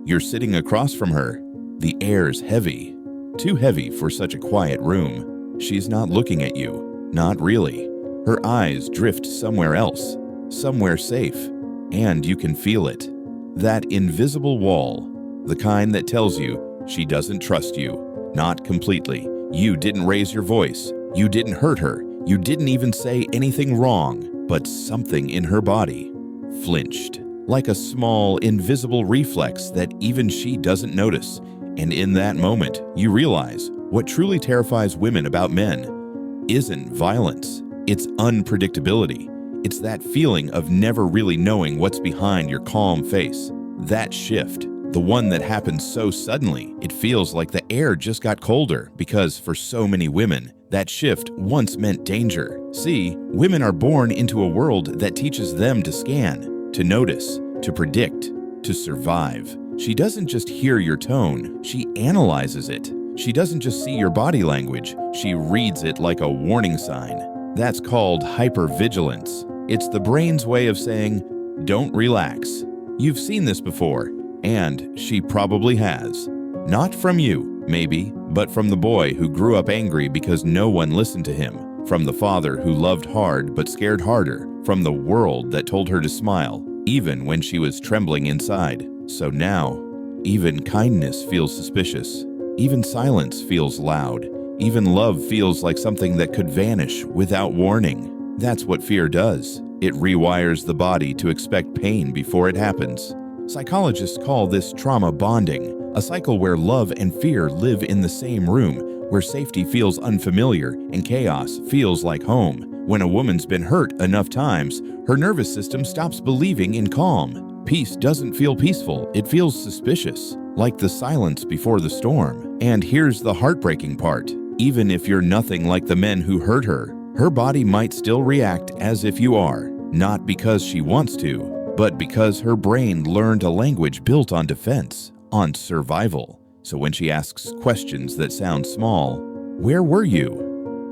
You're sitting across from her. The air's heavy. Too heavy for such a quiet room. She's not looking at you. Not really. Her eyes drift somewhere else. Somewhere safe. And you can feel it. That invisible wall. The kind that tells you she doesn't trust you. Not completely. You didn't raise your voice. You didn't hurt her. You didn't even say anything wrong. But something in her body flinched. Like a small, invisible reflex that even she doesn't notice. And in that moment, you realize what truly terrifies women about men isn't violence. It's unpredictability. It's that feeling of never really knowing what's behind your calm face. That shift, the one that happens so suddenly, it feels like the air just got colder because for so many women, that shift once meant danger. See, women are born into a world that teaches them to scan, to notice, to predict, to survive. She doesn't just hear your tone, she analyzes it. She doesn't just see your body language, she reads it like a warning sign. That's called hypervigilance. It's the brain's way of saying, don't relax. You've seen this before, and she probably has. Not from you, maybe, but from the boy who grew up angry because no one listened to him, from the father who loved hard but scared harder, from the world that told her to smile, even when she was trembling inside. So now, even kindness feels suspicious. Even silence feels loud. Even love feels like something that could vanish without warning. That's what fear does. It rewires the body to expect pain before it happens. Psychologists call this trauma bonding, a cycle where love and fear live in the same room, where safety feels unfamiliar and chaos feels like home. When a woman's been hurt enough times, her nervous system stops believing in calm. Peace doesn't feel peaceful, it feels suspicious, like the silence before the storm. And here's the heartbreaking part. Even if you're nothing like the men who hurt her, her body might still react as if you are, not because she wants to, but because her brain learned a language built on defense, on survival. So when she asks questions that sound small, where were you?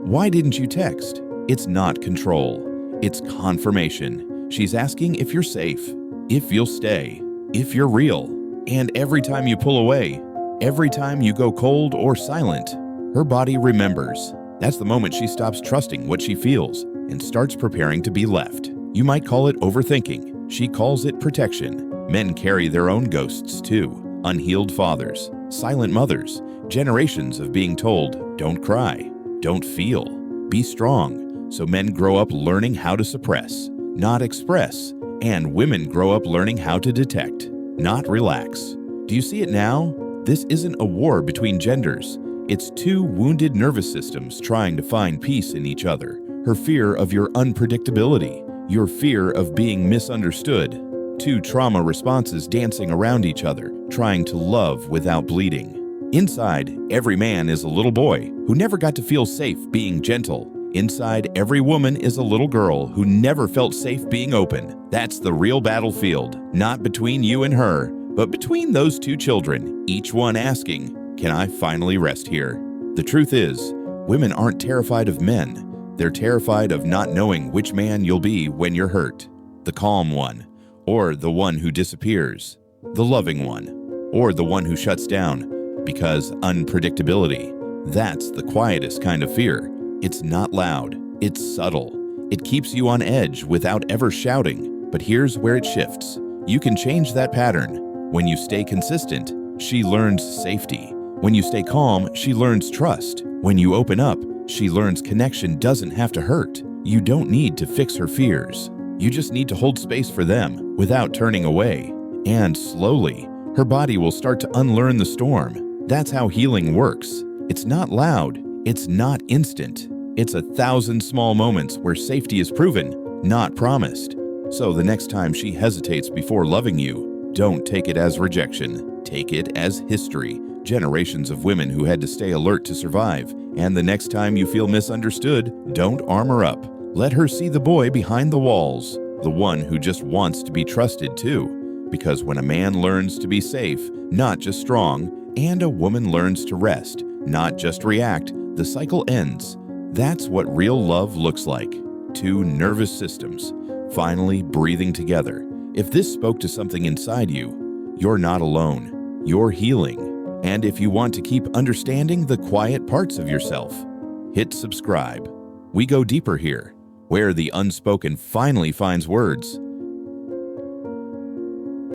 Why didn't you text? It's not control, it's confirmation. She's asking if you're safe, if you'll stay, if you're real. And every time you pull away, every time you go cold or silent, her body remembers. That's the moment she stops trusting what she feels and starts preparing to be left. You might call it overthinking. She calls it protection. Men carry their own ghosts too. Unhealed fathers, silent mothers, generations of being told, don't cry, don't feel, be strong. So men grow up learning how to suppress, not express. And women grow up learning how to detect, not relax. Do you see it now? This isn't a war between genders. It's two wounded nervous systems trying to find peace in each other. Her fear of your unpredictability, your fear of being misunderstood. Two trauma responses dancing around each other, trying to love without bleeding. Inside, every man is a little boy who never got to feel safe being gentle. Inside, every woman is a little girl who never felt safe being open. That's the real battlefield, not between you and her, but between those two children, each one asking, can I finally rest here? The truth is, women aren't terrified of men. They're terrified of not knowing which man you'll be when you're hurt. The calm one, or the one who disappears. The loving one, or the one who shuts down. Because unpredictability, that's the quietest kind of fear. It's not loud, it's subtle. It keeps you on edge without ever shouting. But here's where it shifts. You can change that pattern. When you stay consistent, she learns safety. When you stay calm, she learns trust. When you open up, she learns connection doesn't have to hurt. You don't need to fix her fears. You just need to hold space for them without turning away. And slowly, her body will start to unlearn the storm. That's how healing works. It's not loud. It's not instant. It's 1,000 small moments where safety is proven, not promised. So the next time she hesitates before loving you, don't take it as rejection. Take it as history. Generations of women who had to stay alert to survive. And the next time you feel misunderstood, don't armor up. Let her see the boy behind the walls, the one who just wants to be trusted too. Because when a man learns to be safe, not just strong, and a woman learns to rest, not just react, the cycle ends. That's what real love looks like. Two nervous systems, finally breathing together. If this spoke to something inside you, you're not alone. you're healing. And if you want to keep understanding the quiet parts of yourself, hit subscribe. We go deeper here, where the unspoken finally finds words,